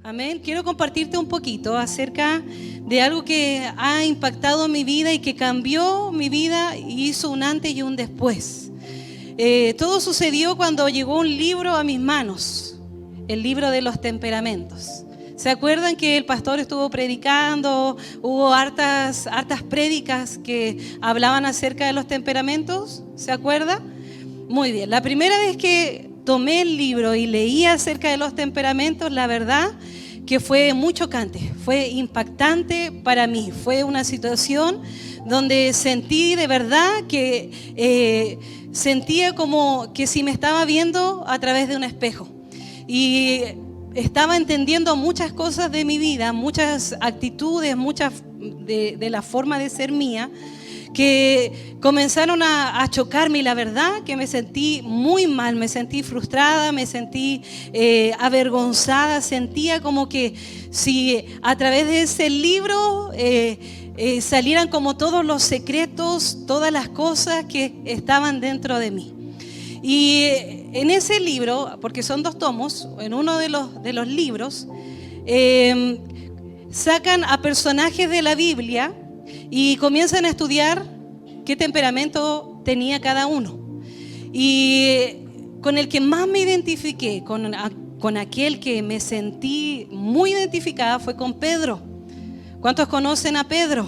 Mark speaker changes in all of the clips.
Speaker 1: Amén. Quiero compartirte un poquito acerca de algo que ha impactado mi vida y que cambió mi vida y hizo un antes y un después. Todo sucedió cuando llegó un libro a mis manos, el libro de los temperamentos. ¿Se acuerdan que el pastor estuvo predicando? Hubo hartas prédicas que hablaban acerca de los temperamentos. ¿Se acuerda? Muy bien. La primera vez que tomé el libro y leí acerca de los temperamentos, la verdad que fue muy chocante, fue impactante para mí. Fue una situación donde sentí de verdad que sentía como que si me estaba viendo a través de un espejo. Y estaba entendiendo muchas cosas de mi vida, muchas actitudes, muchas de la forma de ser mía, que comenzaron a chocarme, y la verdad que me sentí muy mal, me sentí frustrada, me sentí avergonzada, sentía como que si a través de ese libro salieran como todos los secretos, todas las cosas que estaban dentro de mí. Y en ese libro, porque son 2 tomos, en uno de los libros sacan a personajes de la Biblia y comienzan a estudiar qué temperamento tenía cada uno. Y con el que más me identifiqué, con aquel que me sentí muy identificada, fue con Pedro. ¿Cuántos conocen a Pedro?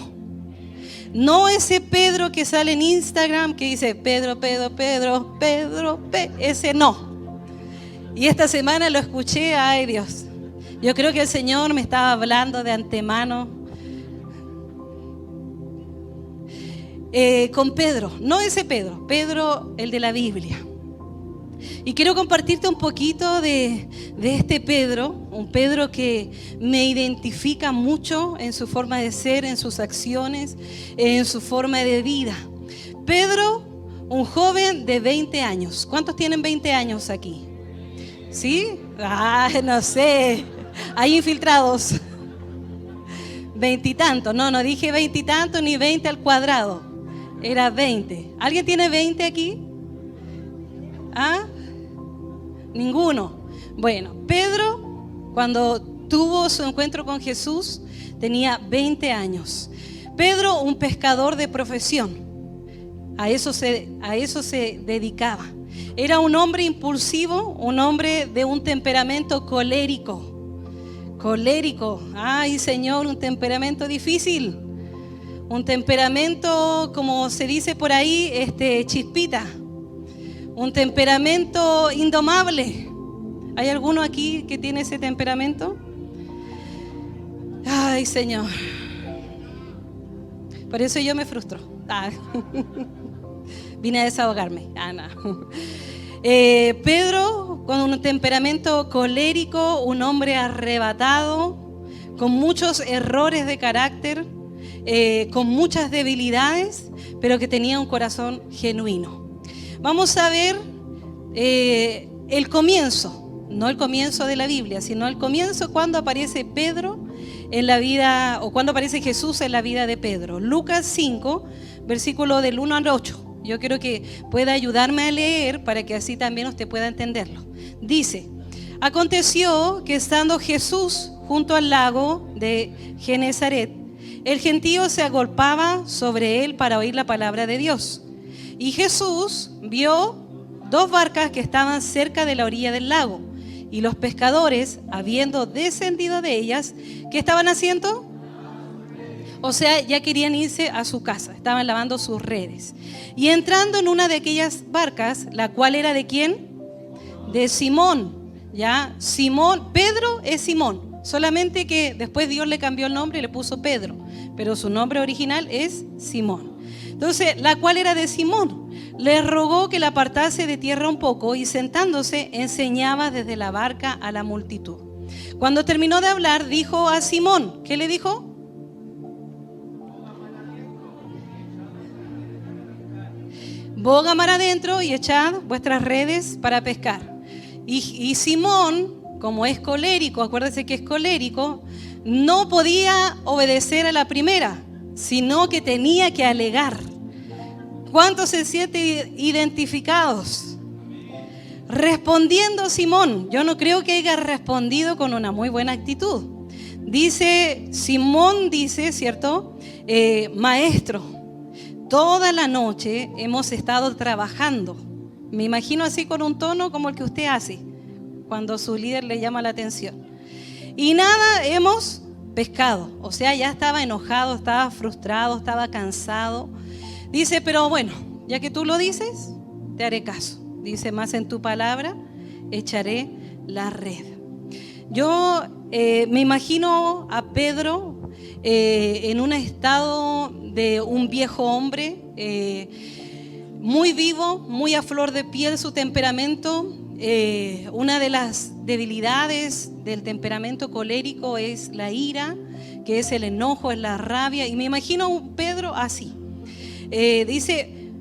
Speaker 1: No ese Pedro que sale en Instagram que dice Pedro, ese no. Y esta semana lo escuché, ay Dios, yo creo que el Señor me estaba hablando de antemano. Con Pedro, no ese Pedro, Pedro el de la Biblia. Y quiero compartirte un poquito de este Pedro, un Pedro que me identifica mucho en su forma de ser, en sus acciones, en su forma de vida. Pedro, un joven de 20 años. ¿Cuántos tienen 20 años aquí? ¿Sí? No sé. Hay infiltrados. 20 y tantos. No dije 20 y tantos ni 20 al cuadrado. Era 20. ¿Alguien tiene 20 aquí? ¿Ah? Ninguno. Bueno, Pedro, cuando tuvo su encuentro con Jesús, tenía 20 años. Pedro, un pescador de profesión. A eso se dedicaba. Era un hombre impulsivo, un hombre de un temperamento colérico. Colérico. Ay, Señor, un temperamento difícil. Un temperamento, como se dice por ahí, chispita. Un temperamento indomable. ¿Hay alguno aquí que tiene ese temperamento? Ay, Señor. Por eso yo me frustro. Vine a desahogarme. No. Pedro, con un temperamento colérico, un hombre arrebatado, con muchos errores de carácter, con muchas debilidades, pero que tenía un corazón genuino. Vamos a ver el comienzo, no el comienzo de la Biblia, sino el comienzo cuando aparece Pedro en la vida, o cuando aparece Jesús en la vida de Pedro. Lucas 5, versículo del 1 al 8. Yo quiero que pueda ayudarme a leer para que así también usted pueda entenderlo. Dice: aconteció que estando Jesús junto al lago de Genezaret, el gentío se agolpaba sobre él para oír la palabra de Dios. Y Jesús vio 2 barcas que estaban cerca de la orilla del lago. Y los pescadores, habiendo descendido de ellas, ¿qué estaban haciendo? O sea, ya querían irse a su casa, estaban lavando sus redes. Y entrando en una de aquellas barcas, la cual era ¿de quién? De Simón. Ya, Simón, Pedro es Simón. Solamente que después Dios le cambió el nombre y le puso Pedro. Pero su nombre original es Simón. Entonces, la cual era de Simón. Le rogó que la apartase de tierra un poco y sentándose enseñaba desde la barca a la multitud. Cuando terminó de hablar, dijo a Simón, ¿qué le dijo? Boga mar adentro y echad vuestras redes para pescar. Y Simón, como es colérico, acuérdense que es colérico, no podía obedecer a la primera, sino que tenía que alegar. ¿Cuántos se sienten identificados? Respondiendo Simón, yo no creo que haya respondido con una muy buena actitud. Dice, Simón dice, ¿cierto? Maestro, toda la noche hemos estado trabajando. Me imagino así con un tono como el que usted hace cuando su líder le llama la atención. Y nada hemos pescado. O sea, ya estaba enojado, estaba frustrado, estaba cansado. Dice, pero bueno, ya que tú lo dices, te haré caso. Dice, más en tu palabra echaré la red. Yo me imagino a Pedro en un estado de un viejo hombre, muy vivo, muy a flor de piel su temperamento. Una de las debilidades del temperamento colérico es la ira, que es el enojo, es la rabia. Y me imagino a un Pedro así. Dice,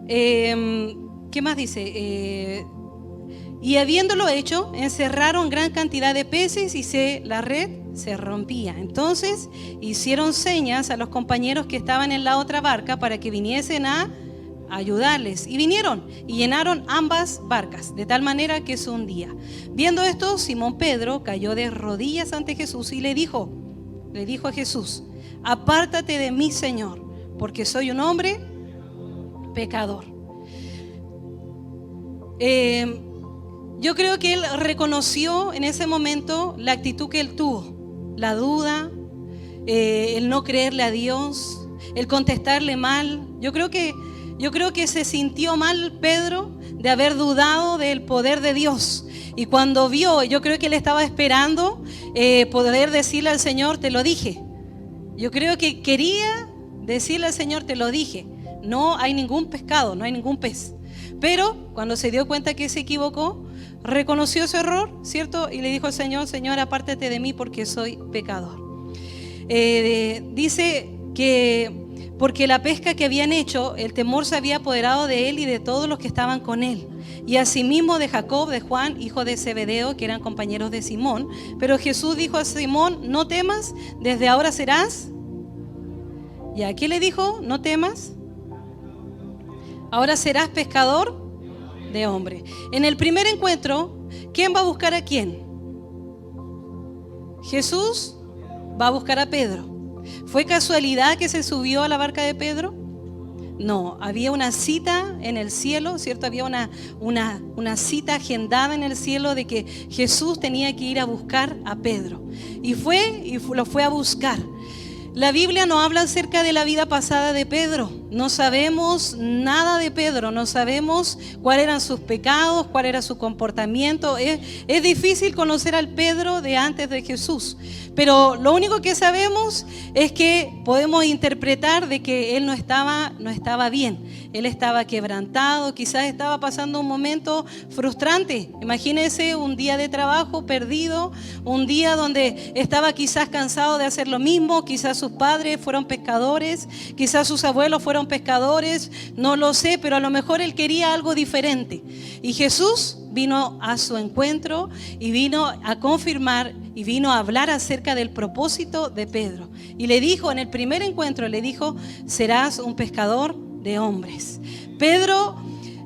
Speaker 1: ¿qué más dice? Y habiéndolo hecho, encerraron gran cantidad de peces y la red se rompía. Entonces hicieron señas a los compañeros que estaban en la otra barca para que viniesen a ayudarles. Y vinieron y llenaron ambas barcas, de tal manera que se hundía. Viendo esto, Simón Pedro cayó de rodillas ante Jesús y le dijo a Jesús, apártate de mí, Señor, porque soy un hombre pecador. Yo creo que él reconoció en ese momento la actitud que él tuvo, la duda, el no creerle a Dios, el contestarle mal. Yo creo que se sintió mal Pedro de haber dudado del poder de Dios. Y cuando vio, yo creo que él estaba esperando poder decirle al Señor, te lo dije. Yo creo que quería decirle al Señor, te lo dije. No hay ningún pescado, no hay ningún pez. Pero cuando se dio cuenta que se equivocó, reconoció su error, ¿cierto? Y le dijo al Señor, Señor, apártate de mí porque soy pecador. Dice que porque la pesca que habían hecho, el temor se había apoderado de él y de todos los que estaban con él. Y asimismo de Jacob, de Juan, hijo de Zebedeo, que eran compañeros de Simón. Pero Jesús dijo a Simón, no temas, desde ahora serás. ¿Y a qué le dijo? No temas. Ahora serás pescador de hombres. En el primer encuentro, ¿quién va a buscar a quién? Jesús va a buscar a Pedro. ¿Fue casualidad que se subió a la barca de Pedro? No, había una cita en el cielo, ¿cierto? Había una cita agendada en el cielo de que Jesús tenía que ir a buscar a Pedro. Y lo fue a buscar. La Biblia no habla acerca de la vida pasada de Pedro. No sabemos nada de Pedro, no sabemos cuáles eran sus pecados, cuál era su comportamiento. Es difícil conocer al Pedro de antes de Jesús. Pero lo único que sabemos es que podemos interpretar de que él no estaba bien. Él estaba quebrantado, quizás estaba pasando un momento frustrante. Imagínese un día de trabajo perdido, un día donde estaba quizás cansado de hacer lo mismo, quizás sus padres fueron pescadores, quizás sus abuelos fueron pescadores, no lo sé, pero a lo mejor él quería algo diferente. Y Jesús vino a su encuentro y vino a confirmar y vino a hablar acerca del propósito de Pedro. Y le dijo, en el primer encuentro, le dijo, serás un pescador de hombres. Pedro,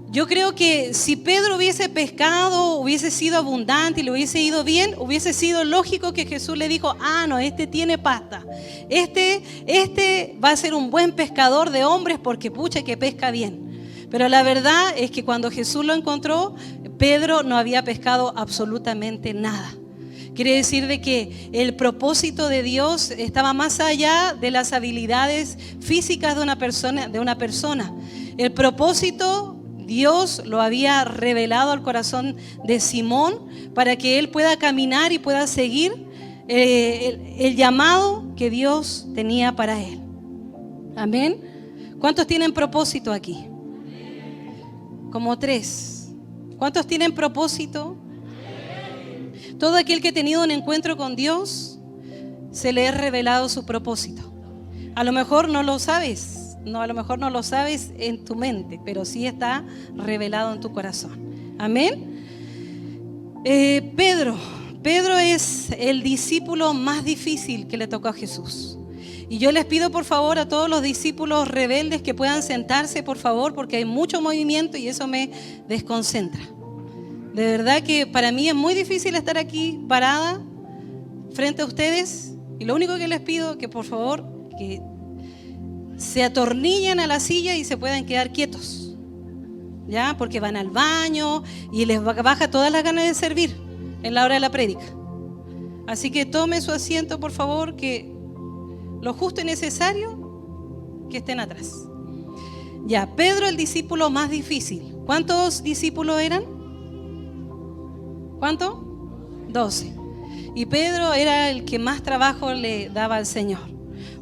Speaker 1: yo creo que si Pedro hubiese pescado, hubiese sido abundante y le hubiese ido bien, hubiese sido lógico que Jesús le dijo, no, este tiene pasta. Este va a ser un buen pescador de hombres porque pucha que pesca bien. Pero la verdad es que cuando Jesús lo encontró, Pedro no había pescado absolutamente nada. Quiere decir de que el propósito de Dios estaba más allá de las habilidades físicas de una persona. El propósito Dios lo había revelado al corazón de Simón para que él pueda caminar y pueda seguir el llamado que Dios tenía para él. Amén. ¿Cuántos tienen propósito aquí? Como 3. ¿Cuántos tienen propósito? Todo aquel que ha tenido un encuentro con Dios, se le ha revelado su propósito. A lo mejor no lo sabes, a lo mejor no lo sabes en tu mente, pero sí está revelado en tu corazón. Amén. Pedro es el discípulo más difícil que le tocó a Jesús. Y yo les pido por favor a todos los discípulos rebeldes que puedan sentarse por favor, porque hay mucho movimiento y eso me desconcentra. De verdad que para mí es muy difícil estar aquí parada frente a ustedes. Y lo único que les pido es que por favor que se atornillen a la silla y se puedan quedar quietos, ¿ya? Porque van al baño y les baja todas las ganas de servir en la hora de la prédica. Así que tome su asiento, por favor, que lo justo y necesario que estén atrás. Ya, Pedro, el discípulo más difícil. ¿Cuántos discípulos eran? ¿Cuántos? 12. Y Pedro era el que más trabajo le daba al Señor.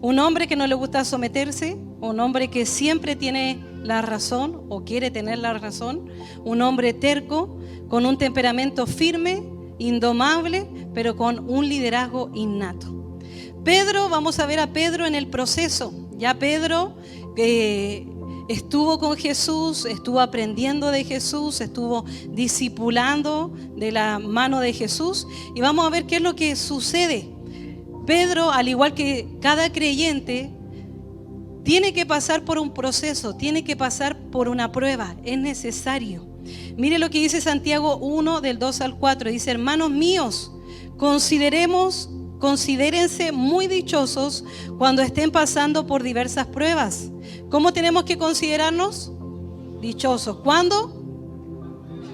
Speaker 1: Un hombre que no le gusta someterse, un hombre que siempre tiene la razón o quiere tener la razón, un hombre terco, con un temperamento firme, indomable, pero con un liderazgo innato. Pedro, vamos a ver a Pedro en el proceso. Ya Pedro estuvo con Jesús, estuvo aprendiendo de Jesús, estuvo discipulando de la mano de Jesús, y vamos a ver qué es lo que sucede. Pedro, al igual que cada creyente, tiene que pasar por un proceso, tiene que pasar por una prueba, es necesario. Mire lo que dice Santiago 1, del 2 al 4, dice: hermanos míos, considérense muy dichosos cuando estén pasando por diversas pruebas. ¿Cómo tenemos que considerarnos? Dichosos. ¿Cuándo?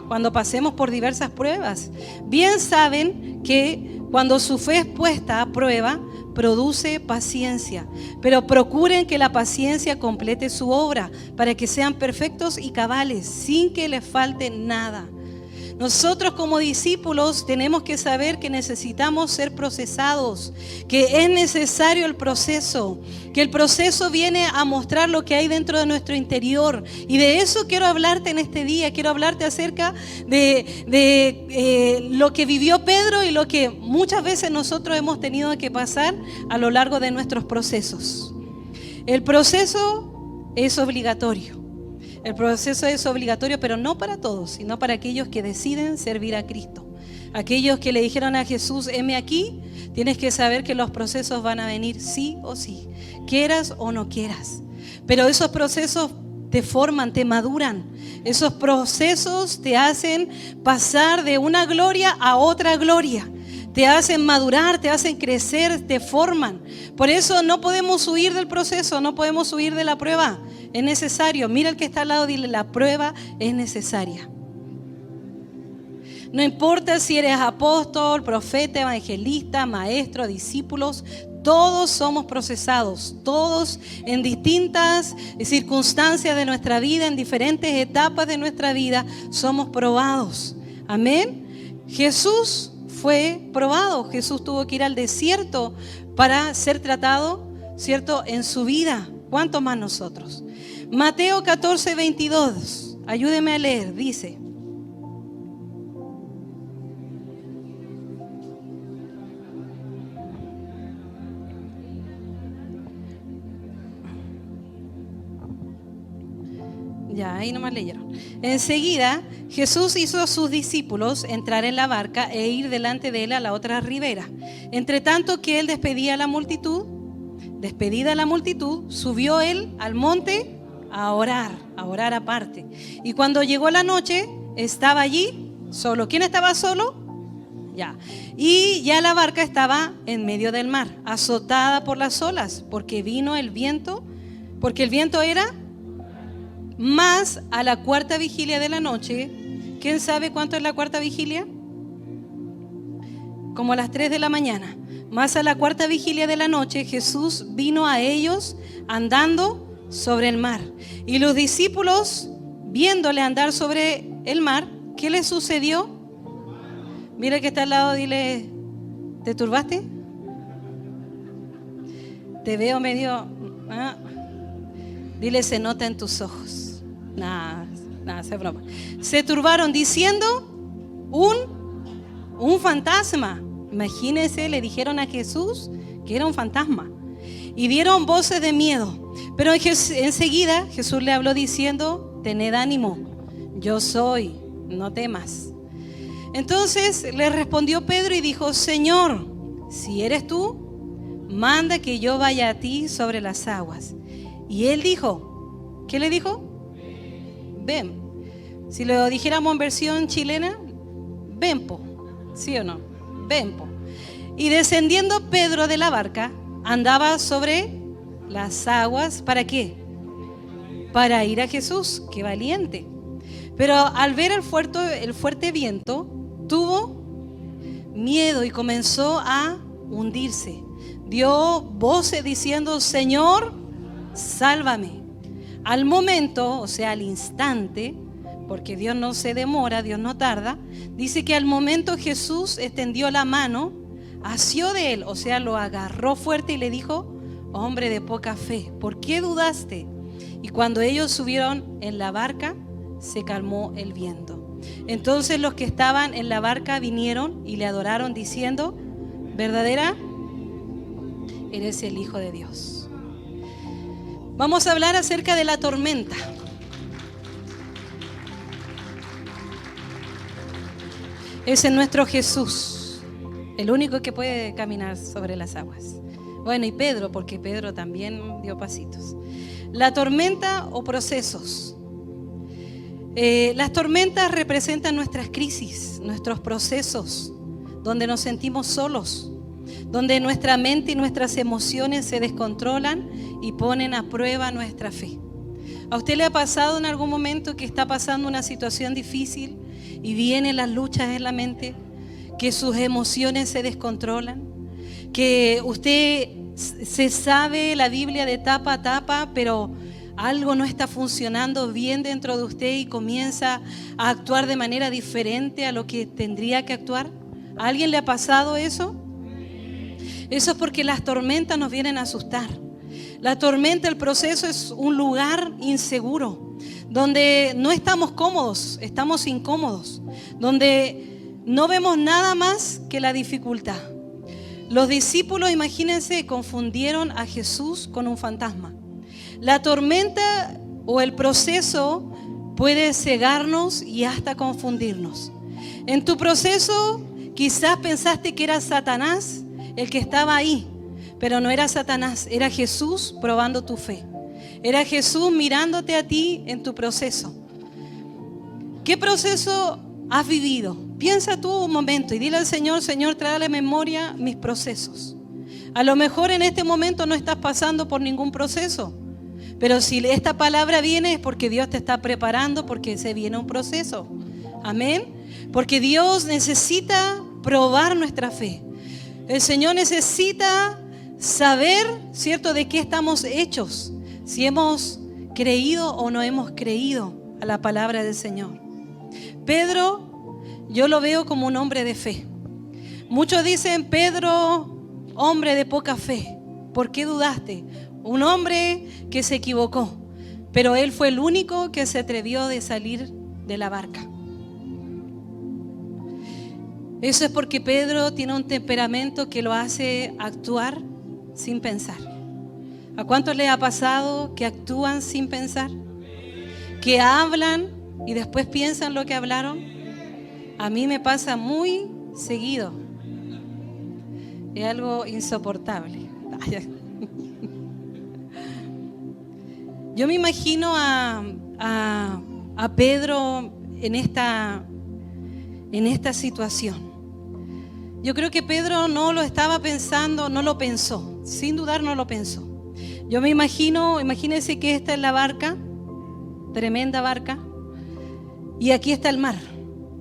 Speaker 1: Cuando pasemos por diversas pruebas. Bien saben que cuando su fe es puesta a prueba, produce paciencia. Pero procuren que la paciencia complete su obra, para que sean perfectos y cabales, sin que les falte nada. Nosotros como discípulos tenemos que saber que necesitamos ser procesados, que es necesario el proceso, que el proceso viene a mostrar lo que hay dentro de nuestro interior. Y de eso quiero hablarte en este día. Quiero hablarte acerca de lo que vivió Pedro y lo que muchas veces nosotros hemos tenido que pasar a lo largo de nuestros procesos. El proceso es obligatorio. El proceso es obligatorio, pero no para todos, sino para aquellos que deciden servir a Cristo. Aquellos que le dijeron a Jesús: heme aquí. Tienes que saber que los procesos van a venir sí o sí, quieras o no quieras. Pero esos procesos te forman, te maduran. Esos procesos te hacen pasar de una gloria a otra gloria. Te hacen madurar, te hacen crecer, te forman. Por eso no podemos huir del proceso, no podemos huir de la prueba. Es necesario. Mira al que está al lado, dile: la prueba es necesaria. No importa si eres apóstol, profeta, evangelista, maestro, discípulos, todos somos procesados, todos en distintas circunstancias de nuestra vida, en diferentes etapas de nuestra vida, somos probados. Amén. Jesús fue probado. Jesús tuvo que ir al desierto para ser tratado, ¿cierto?, en su vida. ¿Cuánto más nosotros? Mateo 14, 22. Ayúdeme a leer, dice: ya, ahí nomás leyeron. Enseguida Jesús hizo a sus discípulos entrar en la barca e ir delante de él a la otra ribera. Entre tanto que él despedida la multitud, subió él al monte a orar aparte. Y cuando llegó la noche, estaba allí solo. ¿Quién estaba solo? Ya. Y ya la barca estaba en medio del mar, azotada por las olas, porque vino el viento, porque el viento era más a la cuarta vigilia de la noche. ¿Quién sabe cuánto es la cuarta vigilia? Como a las 3 de la mañana. Más a la cuarta vigilia de la noche, Jesús vino a ellos andando sobre el mar. Y los discípulos, viéndole andar sobre el mar, ¿qué les sucedió? Mira que está al lado, dile: ¿te turbaste? Te veo medio... Dile: se nota en tus ojos. Nada, es broma. Se turbaron diciendo: un fantasma. Imagínense, le dijeron a Jesús que era un fantasma. Y dieron voces de miedo. Pero enseguida Jesús le habló diciendo: tened ánimo, yo soy, no temas. Entonces le respondió Pedro y dijo: Señor, si eres tú, manda que yo vaya a ti sobre las aguas. Y él dijo, ¿qué le dijo? Ven. Si lo dijéramos en versión chilena, Ven, po. ¿Sí o no? Ven, po. Y descendiendo Pedro de la barca, andaba sobre las aguas. ¿Para qué? Para ir a Jesús. ¡Qué valiente! Pero al ver el fuerte viento, tuvo miedo y comenzó a hundirse. Dio voces diciendo: Señor, sálvame. Al momento, o sea, al instante, porque Dios no se demora, Dios no tarda, dice que al momento Jesús extendió la mano, asió de él, o sea, lo agarró fuerte y le dijo: hombre de poca fe, ¿por qué dudaste? Y cuando ellos subieron en la barca, se calmó el viento. Entonces los que estaban en la barca vinieron y le adoraron diciendo: ¿verdadera? Eres el Hijo de Dios. Vamos a hablar acerca de la tormenta. Ese es nuestro Jesús, el único que puede caminar sobre las aguas. Bueno, y Pedro, porque Pedro también dio pasitos. La tormenta o procesos. Las tormentas representan nuestras crisis, nuestros procesos, donde nos sentimos solos, donde nuestra mente y nuestras emociones se descontrolan y ponen a prueba nuestra fe. ¿A usted le ha pasado en algún momento que está pasando una situación difícil y vienen las luchas en la mente, que sus emociones se descontrolan, que usted se sabe la Biblia de tapa a tapa, pero algo no está funcionando bien dentro de usted y comienza a actuar de manera diferente a lo que tendría que actuar? ¿A alguien le ha pasado eso? Eso es porque las tormentas nos vienen a asustar. La tormenta, el proceso, es un lugar inseguro, donde no estamos cómodos, estamos incómodos, donde no vemos nada más que la dificultad. Los discípulos, imagínense, confundieron a Jesús con un fantasma. La tormenta o el proceso puede cegarnos y hasta confundirnos. En tu proceso quizás pensaste que era Satanás el que estaba ahí, pero no era Satanás, era Jesús probando tu fe. Era Jesús mirándote a ti en tu proceso. ¿Qué proceso has vivido? Piensa tú un momento y dile al Señor: Señor, trae a la memoria mis procesos. A lo mejor en este momento no estás pasando por ningún proceso, pero si esta palabra viene es porque Dios te está preparando, porque se viene un proceso. Amén. Porque Dios necesita probar nuestra fe. El Señor necesita saber, ¿cierto?, de qué estamos hechos, si hemos creído o no hemos creído a la palabra del Señor. Pedro, yo lo veo como un hombre de fe. Muchos dicen: Pedro, hombre de poca fe, ¿por qué dudaste? Un hombre que se equivocó, pero él fue el único que se atrevió de salir de la barca. Eso es porque Pedro tiene un temperamento que lo hace actuar sin pensar. ¿A cuántos les ha pasado que actúan sin pensar? Que hablan y después piensan lo que hablaron. A mí me pasa muy seguido. Es algo insoportable. Yo me imagino a Pedro en esta situación. Yo creo que Pedro no lo estaba pensando, no lo pensó. Sin dudar no lo pensó. Yo me imagínense que esta es la barca, tremenda barca, y aquí está el mar.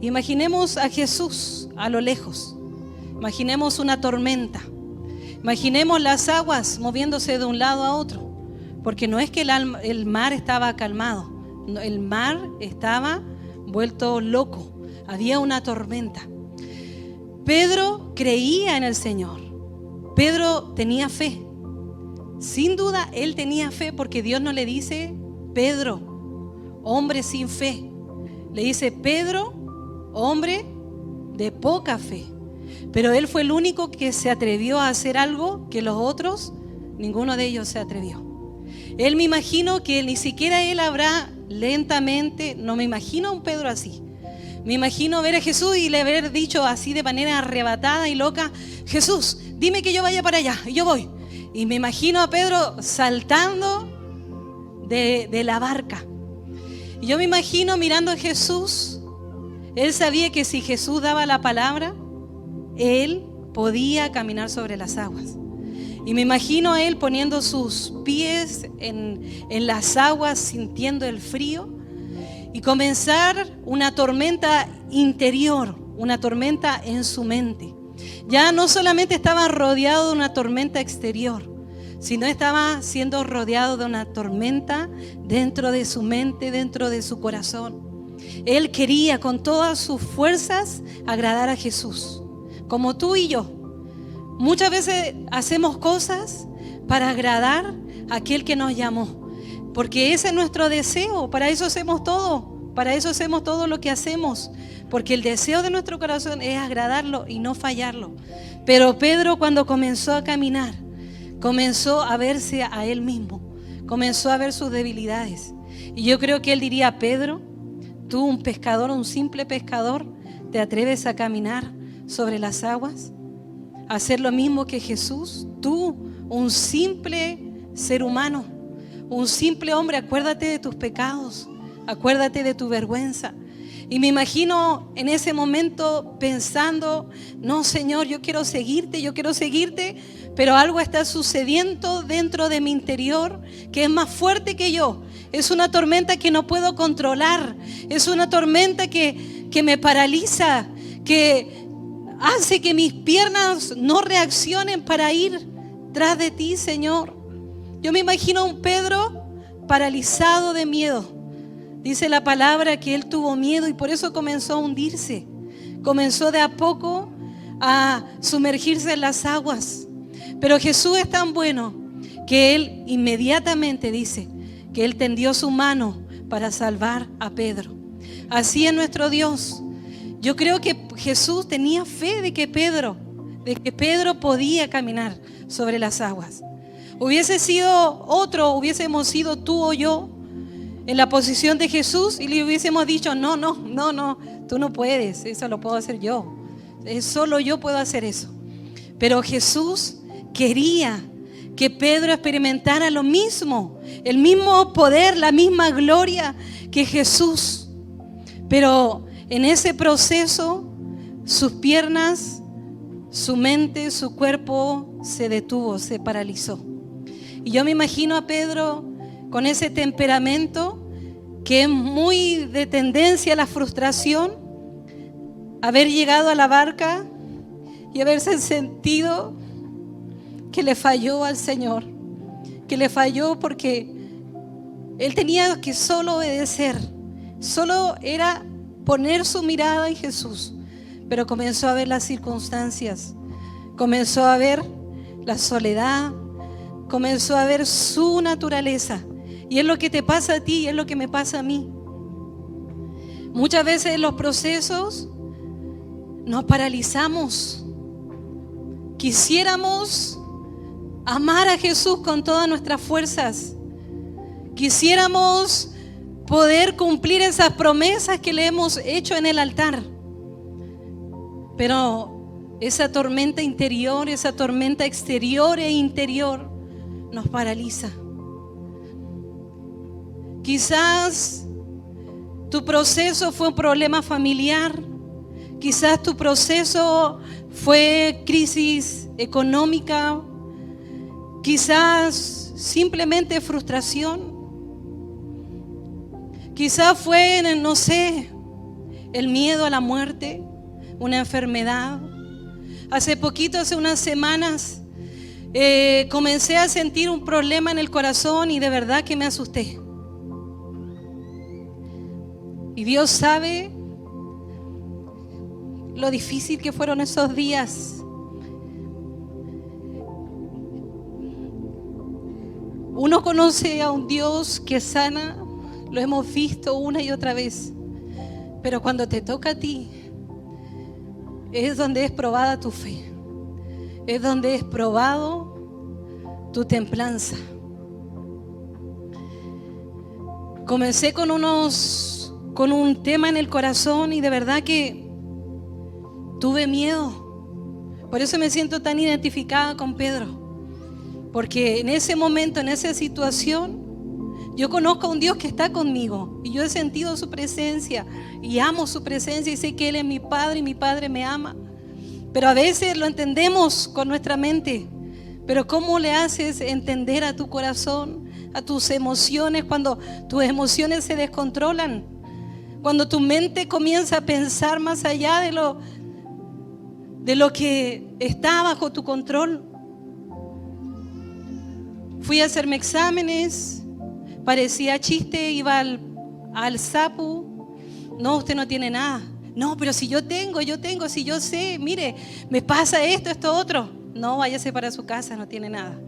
Speaker 1: Imaginemos a Jesús a lo lejos. Imaginemos una tormenta. Imaginemos las aguas moviéndose de un lado a otro. Porque no es que el mar estaba calmado. El mar estaba vuelto loco. Había una tormenta. Pedro creía en el Señor. Pedro tenía fe. Sin duda él tenía fe, porque Dios no le dice: Pedro, hombre sin fe. Le dice: Pedro, hombre de poca fe. Pero él fue el único que se atrevió a hacer algo que los otros, ninguno de ellos se atrevió. Él, me imagino que ni siquiera él habrá lentamente, no me imagino a un Pedro así. Me imagino ver a Jesús y le haber dicho así de manera arrebatada y loca: Jesús, dime que yo vaya para allá, y yo voy. Y me imagino a Pedro saltando de la barca. Y yo me imagino mirando a Jesús Él sabía que si Jesús daba la palabra, él podía caminar sobre las aguas. Y me imagino a él poniendo sus pies en las aguas, sintiendo el frío, y comenzar una tormenta interior, una tormenta en su mente. Ya no solamente estaba rodeado de una tormenta exterior, sino estaba siendo rodeado de una tormenta dentro de su mente, dentro de su corazón. Él quería con todas sus fuerzas agradar a Jesús, como tú y yo. Muchas veces hacemos cosas para agradar a aquel que nos llamó, porque ese es nuestro deseo. Para eso hacemos todo, para eso hacemos todo lo que hacemos, porque el deseo de nuestro corazón es agradarlo y no fallarlo. Pero Pedro, cuando comenzó a caminar, comenzó a verse a él mismo, comenzó a ver sus debilidades. Y yo creo que él diría: Pedro, tú, un pescador, un simple pescador, ¿te atreves a caminar sobre las aguas? ¿A hacer lo mismo que Jesús? Tú, un simple ser humano, un simple hombre, acuérdate de tus pecados, acuérdate de tu vergüenza. Y me imagino en ese momento pensando: no, Señor, yo quiero seguirte, pero algo está sucediendo dentro de mi interior que es más fuerte que yo. Es una tormenta que no puedo controlar, es una tormenta que me paraliza, que hace que mis piernas no reaccionen para ir tras de ti, Señor. Yo me imagino a un Pedro paralizado de miedo. Dice la palabra que él tuvo miedo y por eso comenzó a hundirse. Comenzó de a poco a sumergirse en las aguas. Pero Jesús es tan bueno que él inmediatamente dice que él tendió su mano para salvar a Pedro. Así es nuestro Dios. Yo creo que Jesús tenía fe de que Pedro podía caminar sobre las aguas. Hubiese sido otro, hubiésemos sido tú o yo en la posición de Jesús y le hubiésemos dicho: no, tú no puedes, eso lo puedo hacer yo. Solo yo puedo hacer eso. Pero Jesús quería que Pedro experimentara lo mismo, el mismo poder, la misma gloria que Jesús. Pero en ese proceso, sus piernas, su mente, su cuerpo se detuvo, se paralizó. Y yo me imagino a Pedro con ese temperamento que es muy de tendencia a la frustración, haber llegado a la barca y haberse sentido que le falló al Señor, que le falló porque él tenía que solo obedecer, solo era poner su mirada en Jesús, pero comenzó a ver las circunstancias, comenzó a ver la soledad, comenzó a ver su naturaleza. Y es lo que te pasa a ti y es lo que me pasa a mí. Muchas veces en los procesos nos paralizamos. Quisiéramos amar a Jesús con todas nuestras fuerzas. Quisiéramos poder cumplir esas promesas que le hemos hecho en el altar. Pero esa tormenta interior, esa tormenta exterior e interior nos paraliza. Quizás tu proceso fue un problema familiar, quizás tu proceso fue crisis económica, quizás simplemente frustración, quizás fue, no sé, el miedo a la muerte, una enfermedad. Hace unas semanas, comencé a sentir un problema en el corazón y de verdad que me asusté. Y Dios sabe lo difícil que fueron esos días. Uno conoce a un Dios que sana, lo hemos visto una y otra vez, pero cuando te toca a ti, es donde es probada tu fe, es donde es probado tu templanza. Comencé con un tema en el corazón y de verdad que tuve miedo. Por eso me siento tan identificada con Pedro, porque en ese momento, en esa situación, Yo conozco a un Dios que está conmigo y yo he sentido su presencia y amo su presencia y sé que Él es mi Padre y mi Padre me ama. Pero a veces lo entendemos con nuestra mente. Pero ¿cómo le haces entender a tu corazón, a tus emociones, cuando tus emociones se descontrolan? Cuando tu mente comienza a pensar más allá de lo que está bajo tu control. Fui a hacerme exámenes, parecía chiste, iba al SAPU. No, usted no tiene nada. No, pero si yo tengo, si yo sé, mire, me pasa esto, otro. No, váyase para su casa, no tiene nada.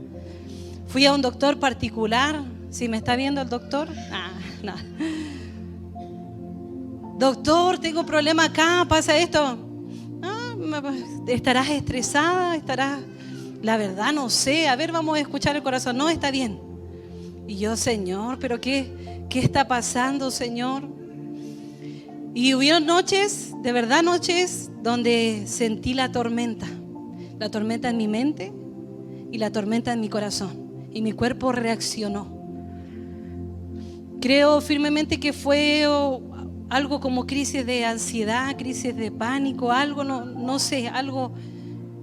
Speaker 1: Fui a un doctor particular. Si me está viendo el doctor, no. Doctor, tengo problema acá, pasa esto. ¿Estarás estresada? La verdad no sé. A ver, vamos a escuchar el corazón. No, está bien. Y yo, Señor, ¿pero qué está pasando, Señor? Y hubieron noches, de verdad noches, donde sentí la tormenta en mi mente y la tormenta en mi corazón. Y mi cuerpo reaccionó. Creo firmemente que fue algo como crisis de ansiedad, crisis de pánico, algo, no sé, algo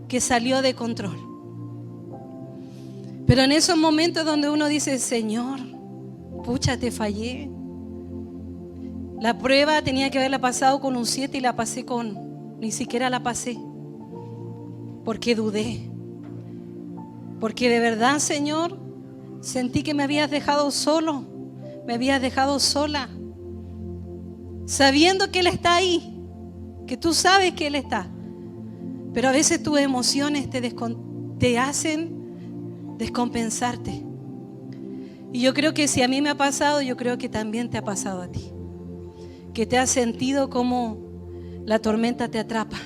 Speaker 1: que salió de control. Pero en esos momentos donde uno dice, Señor, pucha, te fallé. La prueba tenía que haberla pasado con un 7 y la pasé ni siquiera la pasé. Porque dudé. Porque de verdad, Señor, sentí que me habías dejado solo, me habías dejado sola. Sabiendo que Él está ahí, que tú sabes que Él está. Pero a veces tus emociones te hacen descompensarte. Y yo creo que si a mí me ha pasado, yo creo que también te ha pasado a ti. Que te has sentido como la tormenta te atrapa,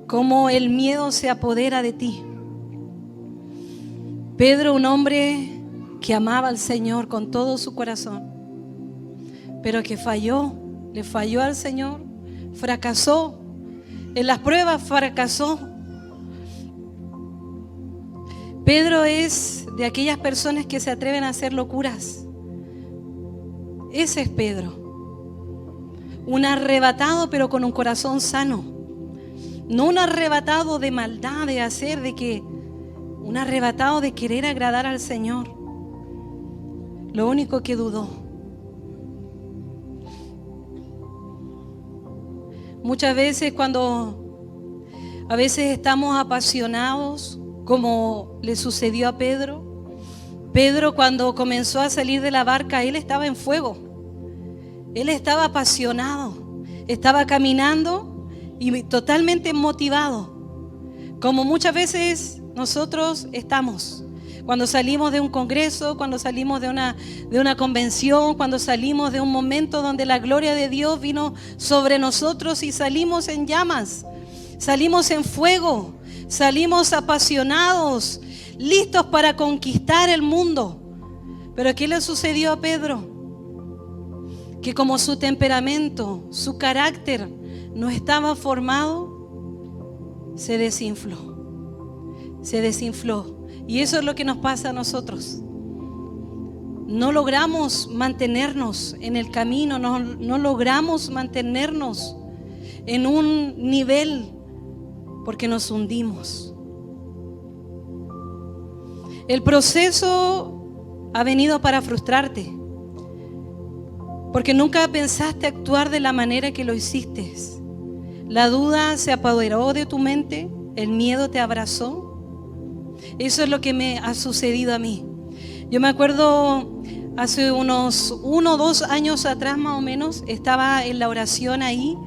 Speaker 1: como el miedo se apodera de ti. Pedro, un hombre que amaba al Señor con todo su corazón, pero que le falló al Señor, fracasó, en las pruebas fracasó. Pedro es de aquellas personas que se atreven a hacer locuras. Ese es Pedro. Un arrebatado pero con un corazón sano. No un arrebatado de maldad, un arrebatado de querer agradar al Señor. Lo único que dudó. Muchas veces a veces estamos apasionados, como le sucedió a Pedro. Pedro, cuando comenzó a salir de la barca, él estaba en fuego. Él estaba apasionado, estaba caminando y totalmente motivado. Como muchas veces nosotros estamos. Cuando salimos de un congreso, cuando salimos de una convención, cuando salimos de un momento donde la gloria de Dios vino sobre nosotros y salimos en llamas, salimos en fuego, salimos apasionados, listos para conquistar el mundo. Pero ¿qué le sucedió a Pedro? Que como su temperamento, su carácter no estaba formado, se desinfló. Y eso es lo que nos pasa a nosotros. No logramos mantenernos en el camino, no logramos mantenernos en un nivel porque nos hundimos. El proceso ha venido para frustrarte, porque nunca pensaste actuar de la manera que lo hiciste. La duda se apoderó de tu mente, el miedo te abrazó. Eso es lo que me ha sucedido a mí. Yo me acuerdo hace unos 1 o 2 años atrás más o menos, estaba en la oración ahí.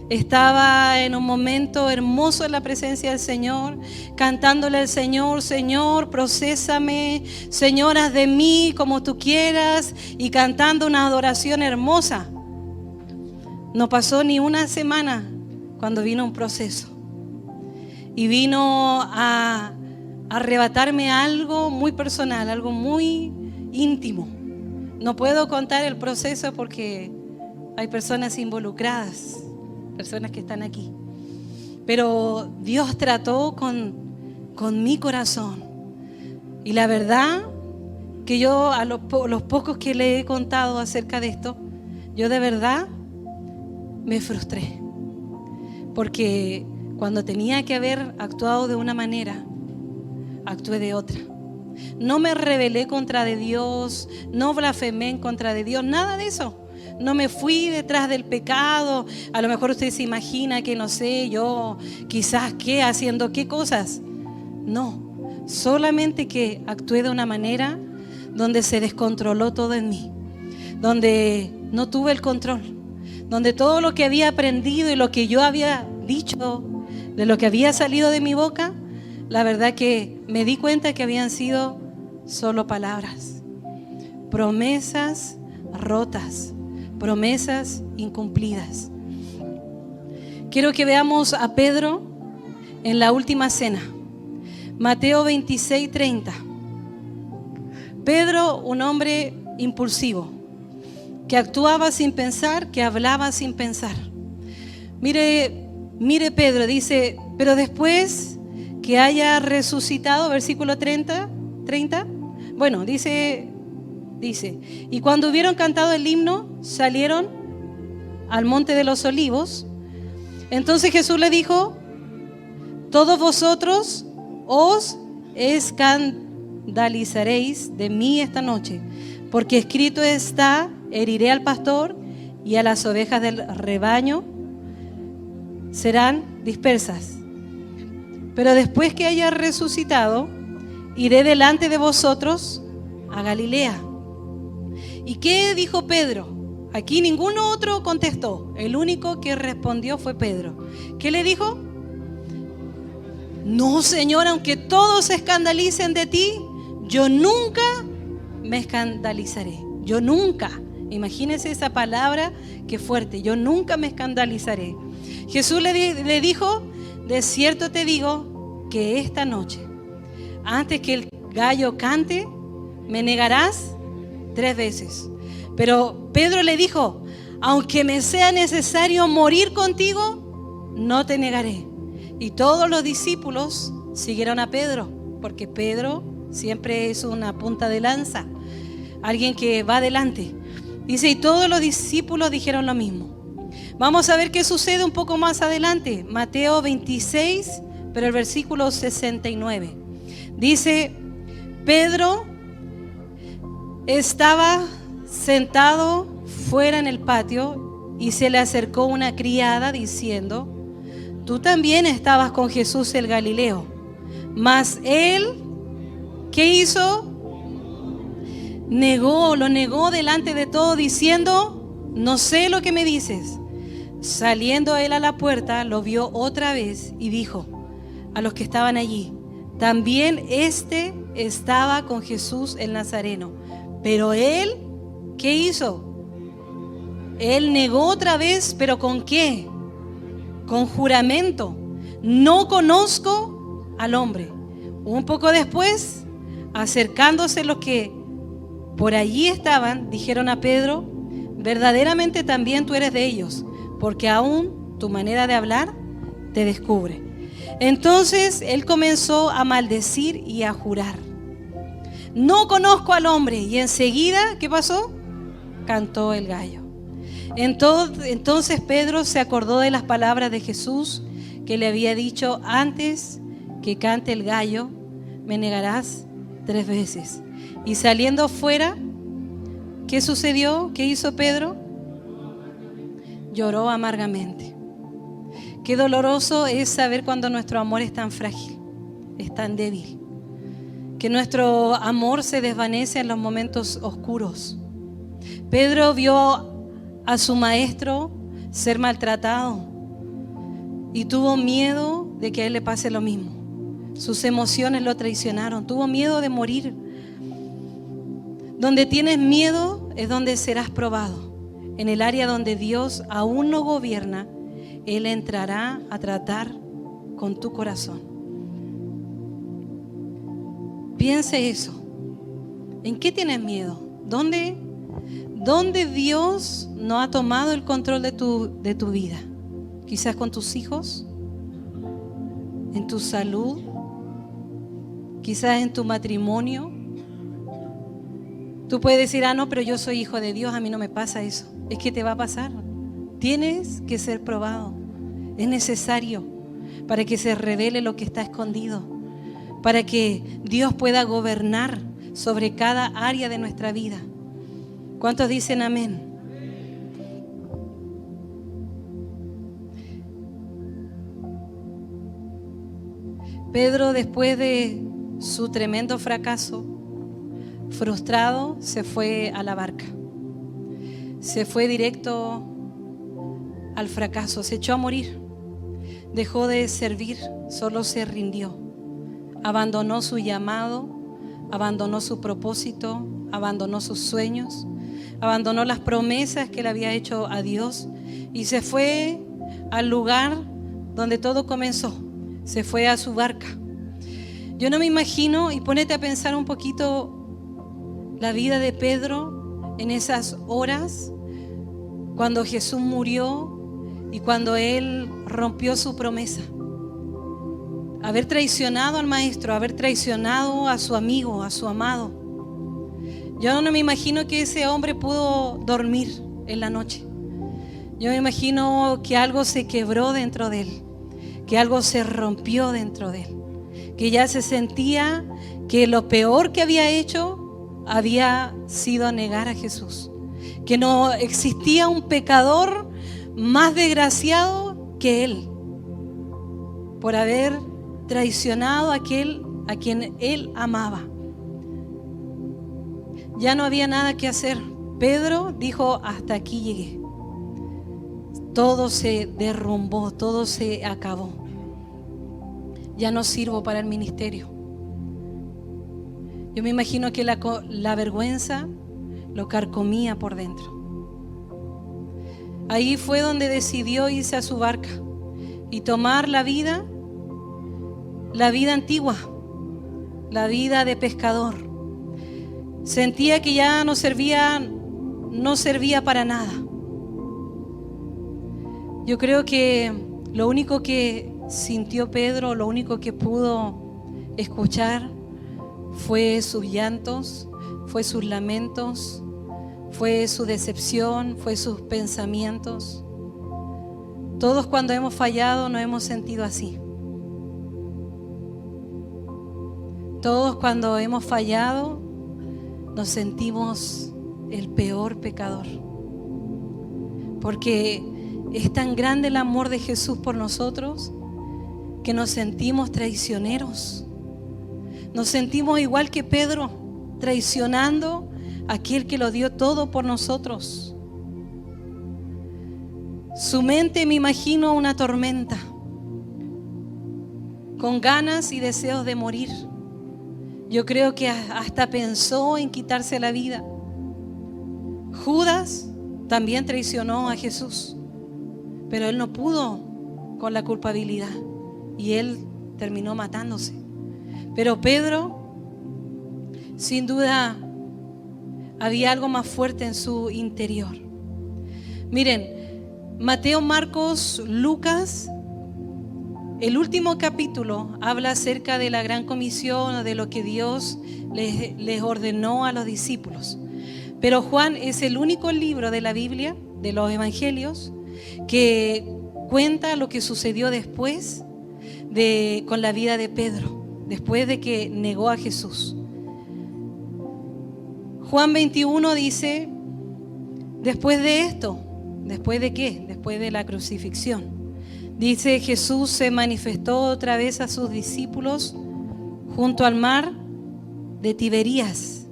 Speaker 1: Estaba en un momento hermoso en la presencia del Señor, cantándole al Señor, Señor, procésame, Señor, haz de mí como tú quieras, y cantando una adoración hermosa. No pasó ni una semana cuando vino un proceso y vino a arrebatarme algo muy personal, algo muy íntimo. No puedo contar el proceso porque hay personas involucradas, personas que están aquí. Pero Dios trató con mi corazón. Y la verdad que yo a los pocos que le he contado acerca de esto, yo de verdad me frustré. Porque cuando tenía que haber actuado de una manera, actué de otra. No me rebelé contra de Dios, no blasfemé en contra de Dios, nada de eso. No me fui detrás del pecado. A lo mejor usted se imagina que no sé, yo quizás qué, haciendo qué cosas. No, solamente que actué de una manera donde se descontroló todo en mí, donde no tuve el control, donde todo lo que había aprendido y lo que yo había dicho, de lo que había salido de mi boca, la verdad que me di cuenta que habían sido solo palabras, promesas rotas, promesas incumplidas. Quiero que veamos a Pedro en la última cena, Mateo 26:30. Pedro, un hombre impulsivo, que actuaba sin pensar, que hablaba sin pensar. Mire Pedro, dice, pero después que haya resucitado, versículo 30, bueno, dice, y cuando hubieron cantado el himno, salieron al monte de los olivos. Entonces Jesús le dijo, todos vosotros os escandalizaréis de mí esta noche, porque escrito está, heriré al pastor y a las ovejas del rebaño serán dispersas. Pero después que haya resucitado, iré delante de vosotros a Galilea. ¿Y qué dijo Pedro? Aquí ningún otro contestó. El único que respondió fue Pedro. ¿Qué le dijo? No, Señor, aunque todos se escandalicen de ti, yo nunca me escandalizaré. Yo nunca. Imagínense esa palabra, qué fuerte. Yo nunca me escandalizaré. Jesús le dijo, de cierto te digo que esta noche, antes que el gallo cante, me negarás 3 veces. Pero Pedro le dijo, aunque me sea necesario morir contigo, no te negaré. Y todos los discípulos siguieron a Pedro, porque Pedro siempre es una punta de lanza, alguien que va adelante. Dice, y todos los discípulos dijeron lo mismo. Vamos a ver qué sucede un poco más adelante. Mateo 26, pero el versículo 69. Dice, Pedro estaba sentado fuera en el patio y se le acercó una criada diciendo, tú también estabas con Jesús el Galileo. Mas él, ¿qué hizo? Lo negó delante de todo diciendo, no sé lo que me dices. Saliendo él a la puerta, lo vio otra vez y dijo a los que estaban allí, también este estaba con Jesús el Nazareno. Pero él, ¿qué hizo? Él negó otra vez, ¿pero con qué? Con juramento. No conozco al hombre. Un poco después, acercándose los que por allí estaban, dijeron a Pedro, verdaderamente también tú eres de ellos, porque aún tu manera de hablar te descubre. Entonces él comenzó a maldecir y a jurar. No conozco al hombre. Y enseguida, ¿qué pasó? Cantó el gallo. Entonces Pedro se acordó de las palabras de Jesús que le había dicho, antes que cante el gallo, me negarás 3 veces. Y saliendo fuera, ¿qué sucedió? ¿Qué hizo Pedro? Lloró amargamente. Qué doloroso es saber cuando nuestro amor es tan frágil, es tan débil, que nuestro amor se desvanece en los momentos oscuros. Pedro vio a su maestro ser maltratado y tuvo miedo de que a él le pase lo mismo. Sus emociones lo traicionaron, tuvo miedo de morir. Donde tienes miedo es donde serás probado. En el área donde Dios aún no gobierna, Él entrará a tratar con tu corazón. Piense eso. ¿En qué tienes miedo? ¿Dónde Dios no ha tomado el control de tu vida? Quizás con tus hijos, en tu salud, quizás en tu matrimonio, Tú puedes decir, no, pero yo soy hijo de Dios, a mí no me pasa eso. Es que te va a pasar. Tienes que ser probado. Es necesario para que se revele lo que está escondido, para que Dios pueda gobernar sobre cada área de nuestra vida. ¿Cuántos dicen amén? Pedro, después de su tremendo fracaso, frustrado, se fue a la barca. Se fue directo al fracaso, se echó a morir. Dejó de servir, solo se rindió. Abandonó su llamado, abandonó su propósito, abandonó sus sueños, abandonó las promesas que le había hecho a Dios y se fue al lugar donde todo comenzó. Se fue a su barca. Yo no me imagino, y ponete a pensar un poquito la vida de Pedro en esas horas cuando Jesús murió y cuando él rompió su promesa. Haber traicionado al maestro, haber traicionado a su amigo, a su amado. Yo no me imagino que ese hombre pudo dormir en la noche. Yo me imagino que algo se quebró dentro de él, que algo se rompió dentro de él, que ya se sentía que lo peor que había hecho había sido negar a Jesús, que no existía un pecador más desgraciado que él por haber traicionado a aquel a quien él amaba. Ya no había nada que hacer. Pedro dijo, hasta aquí llegué. Todo se derrumbó, todo se acabó. Ya no sirvo para el ministerio. Yo me imagino que la vergüenza lo carcomía por dentro. Ahí fue donde decidió irse a su barca y tomar la vida antigua, la vida de pescador. Sentía que ya no servía para nada. Yo creo que lo único que sintió Pedro, lo único que pudo escuchar fue sus llantos, fue sus lamentos, fue su decepción, fue sus pensamientos. Todos cuando hemos fallado nos hemos sentido así. Todos cuando hemos fallado nos sentimos el peor pecador. Porque es tan grande el amor de Jesús por nosotros que nos sentimos traicioneros. Nos sentimos igual que Pedro, traicionando a aquel que lo dio todo por nosotros. Su mente, me imagino, una tormenta, con ganas y deseos de morir. Yo creo que hasta pensó en quitarse la vida. Judas también traicionó a Jesús, pero él no pudo con la culpabilidad y él terminó matándose. Pero Pedro, sin duda, había algo más fuerte en su interior. Miren, Mateo, Marcos, Lucas, el último capítulo habla acerca de la gran comisión, de lo que Dios les ordenó a los discípulos. Pero Juan es el único libro de la Biblia, de los evangelios, que cuenta lo que sucedió después con la vida de Pedro, después de que negó a Jesús. Juan 21 dice, después de esto, ¿después de qué? Después de la crucifixión. Dice, Jesús se manifestó otra vez a sus discípulos junto al mar de Tiberías.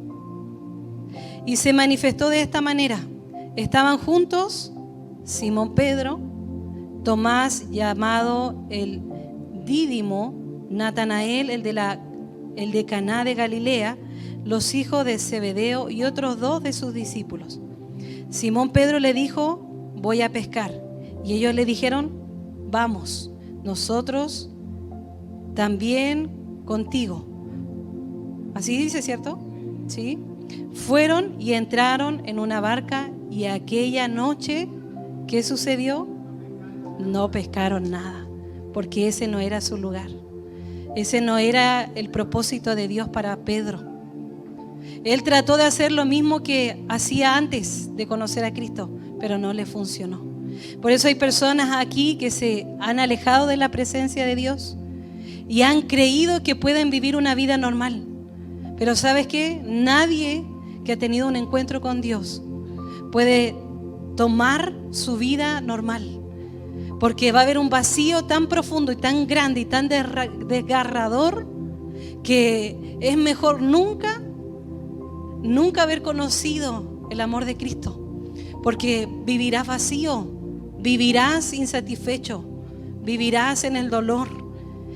Speaker 1: Y se manifestó de esta manera. Estaban juntos Simón Pedro, Tomás llamado el Dídimo, Natanael, el de Caná de Galilea, los hijos de Zebedeo y otros dos de sus discípulos. Simón Pedro le dijo, voy a pescar. Y ellos le dijeron, vamos, nosotros también contigo. Así dice, ¿cierto? Sí. Fueron y entraron en una barca y aquella noche, ¿qué sucedió? No pescaron nada, porque ese no era su lugar. Ese no era el propósito de Dios para Pedro. Él trató de hacer lo mismo que hacía antes de conocer a Cristo, pero no le funcionó. Por eso hay personas aquí que se han alejado de la presencia de Dios y han creído que pueden vivir una vida normal. Pero ¿sabes qué? Nadie que ha tenido un encuentro con Dios puede tomar su vida normal, porque va a haber un vacío tan profundo y tan grande y tan desgarrador que es mejor nunca haber conocido el amor de Cristo, porque vivirás vacío, vivirás insatisfecho, vivirás en el dolor,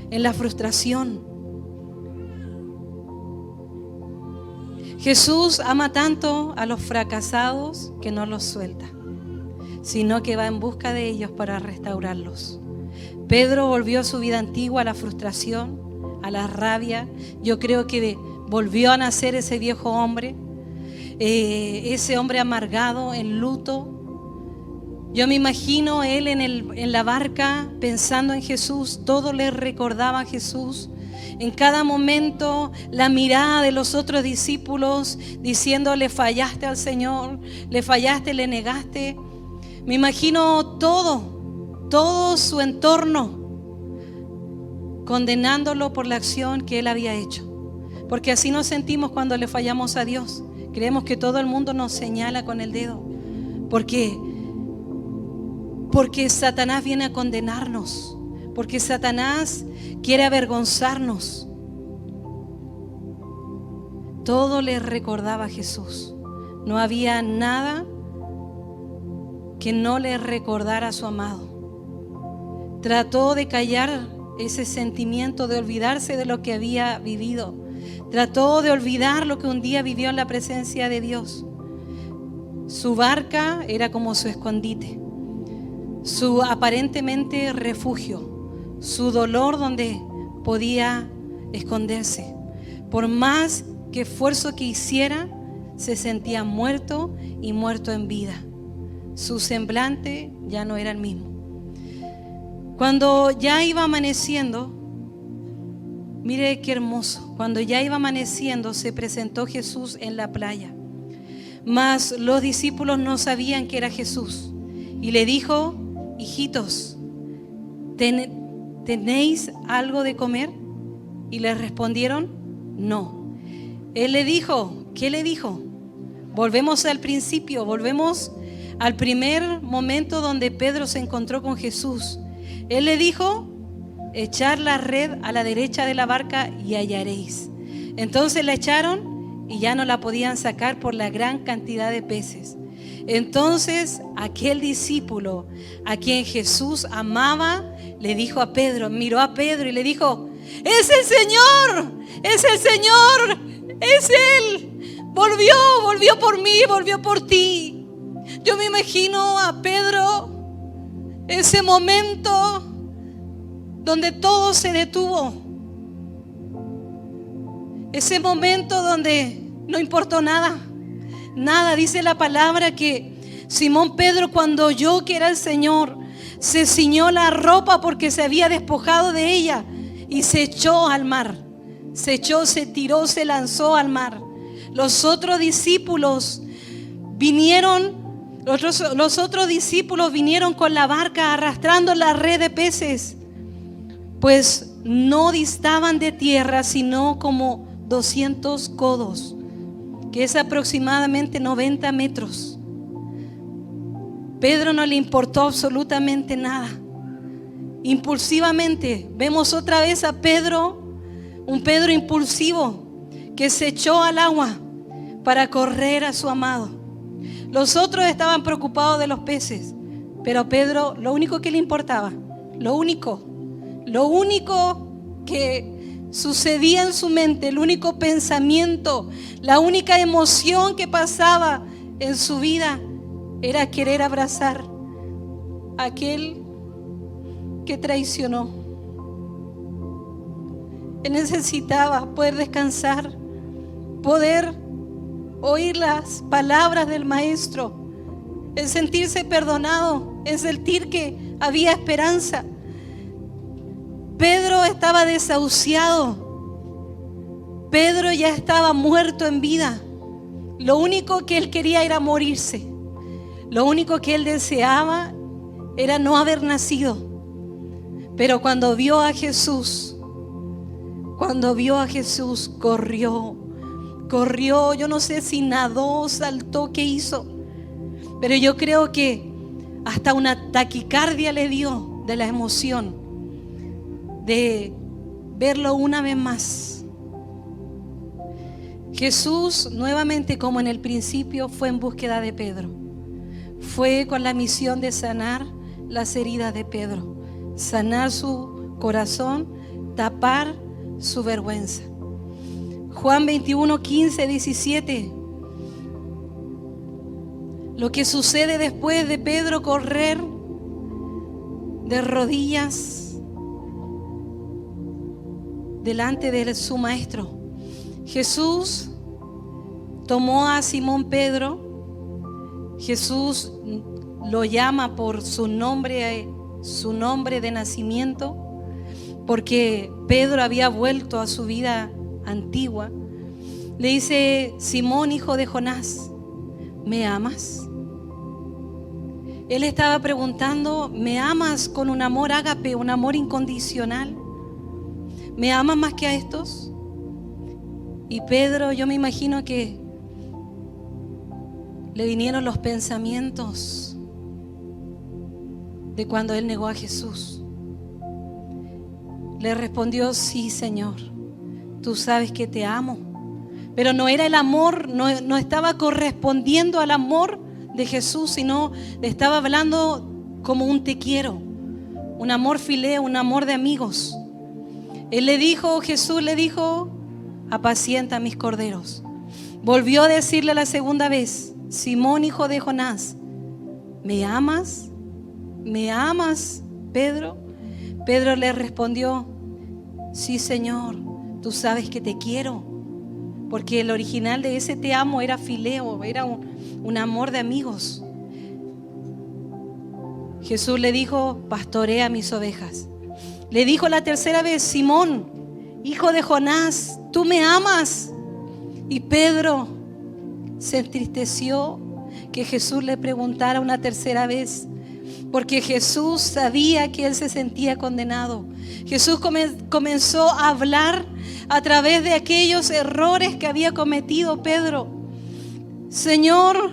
Speaker 1: en la frustración. Jesús ama tanto a los fracasados que no los suelta, sino que va en busca de ellos para restaurarlos. Pedro volvió a su vida antigua, a la frustración, a la rabia. Yo creo que volvió a nacer ese viejo hombre, ese hombre amargado, en luto. Yo me imagino él en la barca pensando en Jesús, todo le recordaba a Jesús. En cada momento la mirada de los otros discípulos diciendo: le fallaste al Señor, le fallaste, le negaste. Me imagino todo su entorno condenándolo por la acción que él había hecho. Porque así nos sentimos cuando le fallamos a Dios. Creemos que todo el mundo nos señala con el dedo. Porque Satanás viene a condenarnos. Porque Satanás quiere avergonzarnos. Todo le recordaba a Jesús. No había nada que no le recordara a su amado. Trató de callar ese sentimiento, de olvidarse de lo que había vivido. Trató de olvidar lo que un día vivió en la presencia de Dios. Su barca era como su escondite, su aparentemente refugio, su dolor donde podía esconderse. Por más que esfuerzo que hiciera, se sentía muerto y muerto en vida. Su semblante ya no era el mismo. Cuando ya iba amaneciendo, mire qué hermoso, cuando ya iba amaneciendo se presentó Jesús en la playa. Mas los discípulos no sabían que era Jesús. Y le dijo: hijitos, ¿tenéis algo de comer? Y le respondieron: no. Él le dijo, ¿qué le dijo? Volvemos al principio, volvemos al primer momento donde Pedro se encontró con Jesús. Él le dijo: echar la red a la derecha de la barca y hallaréis. Entonces la echaron y ya no la podían sacar por la gran cantidad de peces. Entonces aquel discípulo a quien Jesús amaba le dijo a Pedro, miró a Pedro y le dijo: ¡es el Señor! ¡Es el Señor! ¡Es Él! Volvió por mí, volvió por ti. Yo me imagino a Pedro, ese momento donde todo se detuvo, ese momento donde no importó nada. Dice la palabra que Simón Pedro, cuando oyó que era el Señor, se ciñó la ropa porque se había despojado de ella y se echó al mar. Se tiró, se lanzó al mar. Los otros discípulos vinieron con la barca arrastrando la red de peces, pues no distaban de tierra sino como 200 codos, que es aproximadamente 90 metros. Pedro no le importó absolutamente nada. Impulsivamente vemos otra vez a Pedro, un Pedro impulsivo que se echó al agua para correr a su amado. Los otros estaban preocupados de los peces, pero Pedro, lo único que le importaba, lo único que sucedía en su mente, el único pensamiento, la única emoción que pasaba en su vida era querer abrazar a aquel que traicionó. Él necesitaba poder descansar, poder oír las palabras del Maestro, el sentirse perdonado, el sentir que había esperanza. Pedro estaba desahuciado. Pedro ya estaba muerto en vida. Lo único que él quería era morirse. Lo único que él deseaba era no haber nacido. Pero cuando vio a Jesús, corrió, yo no sé si nadó, saltó, qué hizo. Pero yo creo que hasta una taquicardia le dio de la emoción de verlo una vez más. Jesús, nuevamente como en el principio, fue en búsqueda de Pedro. Fue con la misión de sanar las heridas de Pedro, sanar su corazón, tapar su vergüenza. Juan 21, 15, 17. Lo que sucede después de Pedro correr de rodillas delante de su maestro. Jesús tomó a Simón Pedro. Jesús lo llama por su nombre de nacimiento, porque Pedro había vuelto a su vida antigua. Le dice: Simón, hijo de Jonás, ¿me amas? Él estaba preguntando: ¿me amas con un amor ágape, un amor incondicional? ¿Me amas más que a estos? Y Pedro, yo me imagino que le vinieron los pensamientos de cuando él negó a Jesús. Le respondió: sí, Señor, tú sabes que te amo. Pero no era el amor, no estaba correspondiendo al amor de Jesús, sino le estaba hablando como un te quiero, un amor fileo, un amor de amigos. Jesús le dijo: apacienta mis corderos. Volvió a decirle la segunda vez: Simón, hijo de Jonás, ¿me amas? ¿Me amas, Pedro? Pedro le respondió: sí, Señor, tú sabes que te quiero. Porque el original de ese te amo era fileo, era un amor de amigos. Jesús le dijo: pastorea mis ovejas. Le dijo la tercera vez: Simón, hijo de Jonás, ¿tú me amas? Y Pedro se entristeció que Jesús le preguntara una tercera vez, porque Jesús sabía que él se sentía condenado. Jesús comenzó a hablar a través de aquellos errores que había cometido Pedro. Señor,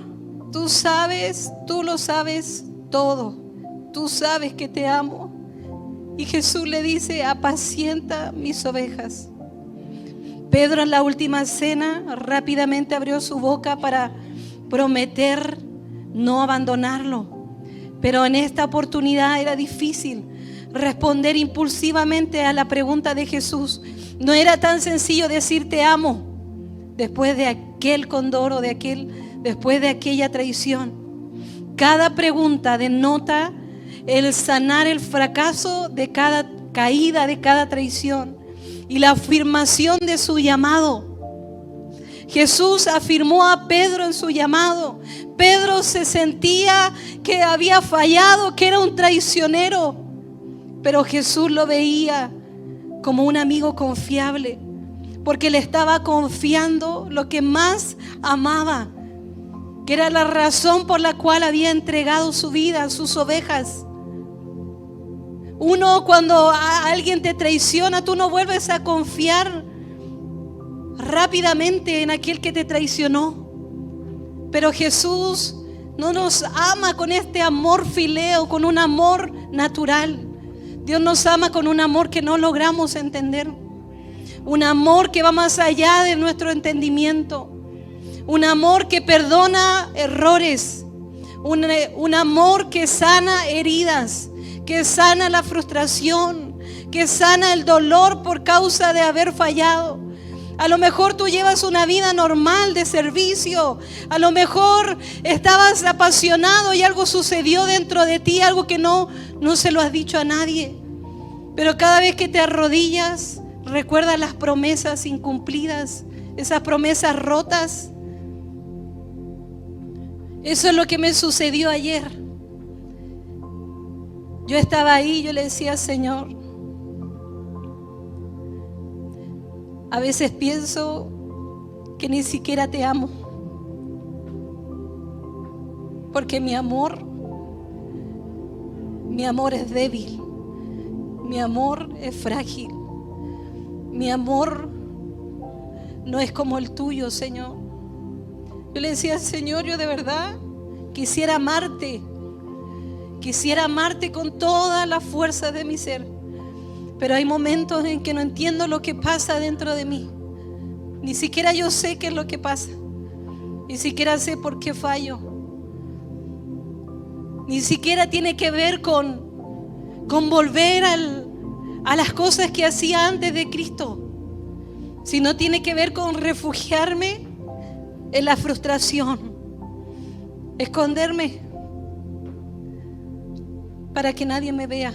Speaker 1: tú sabes, tú lo sabes todo. Tú sabes que te amo. Y Jesús le dice: apacienta mis ovejas. Pedro, en la última cena, rápidamente abrió su boca para prometer no abandonarlo. Pero en esta oportunidad era difícil responder impulsivamente a la pregunta de Jesús. No era tan sencillo decir te amo después de aquel condoro, después de aquella traición. Cada pregunta denota el sanar el fracaso de cada caída, de cada traición, y la afirmación de su llamado. Jesús afirmó a Pedro en su llamado. Pedro se sentía que había fallado, que era un traicionero, pero Jesús lo veía como un amigo confiable, porque le estaba confiando lo que más amaba, que era la razón por la cual había entregado su vida, sus ovejas. Cuando alguien te traiciona, tú no vuelves a confiar rápidamente en aquel que te traicionó. Pero Jesús no nos ama con este amor fileo, con un amor natural. Dios nos ama con un amor que no logramos entender, un amor que va más allá de nuestro entendimiento, un amor que perdona errores, un amor que sana heridas, que sana la frustración, que sana el dolor por causa de haber fallado. A lo mejor tú llevas una vida normal de servicio, a lo mejor estabas apasionado y algo sucedió dentro de ti, algo que no se lo has dicho a nadie. Pero cada vez que te arrodillas, recuerda las promesas incumplidas, esas promesas rotas. Eso es lo que me sucedió ayer. Yo estaba ahí, yo le decía: Señor, A veces pienso que ni siquiera te amo, porque mi amor es débil, mi amor es frágil, mi amor no es como el tuyo, Señor. Yo le decía, Señor, yo de verdad quisiera amarte con toda la fuerza de mi ser, pero hay momentos en que no entiendo lo que pasa dentro de mí. Ni siquiera yo sé qué es lo que pasa, ni siquiera sé por qué fallo, ni siquiera tiene que ver con volver a las cosas que hacía antes de Cristo, sino tiene que ver con refugiarme en la frustración, esconderme para que nadie me vea,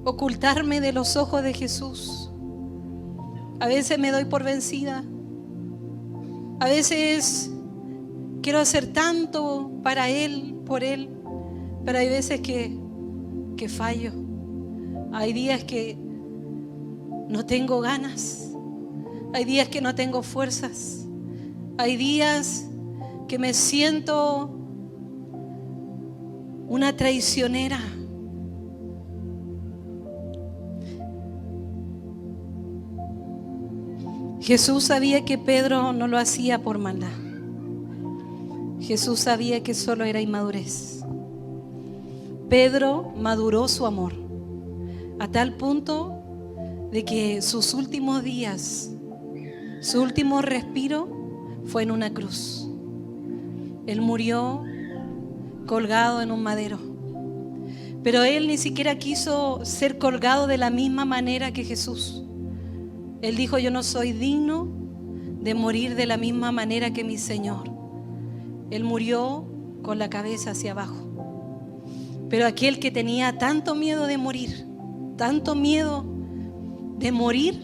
Speaker 1: ocultarme de los ojos de Jesús. A veces me doy por vencida, a veces quiero hacer tanto para Él, por Él, pero hay veces que fallo. Hay días que no tengo ganas, hay días que no tengo fuerzas, hay días que me siento una traicionera. Jesús sabía que Pedro no lo hacía por maldad. Jesús sabía que solo era inmadurez. Pedro maduró su amor a tal punto de que sus últimos días, su último respiro fue en una cruz. Él murió colgado en un madero, pero él ni siquiera quiso ser colgado de la misma manera que Jesús. Él dijo, yo no soy digno de morir de la misma manera que mi Señor. Él murió con la cabeza hacia abajo. Pero aquel que tenía tanto miedo de morir, tanto miedo de morir,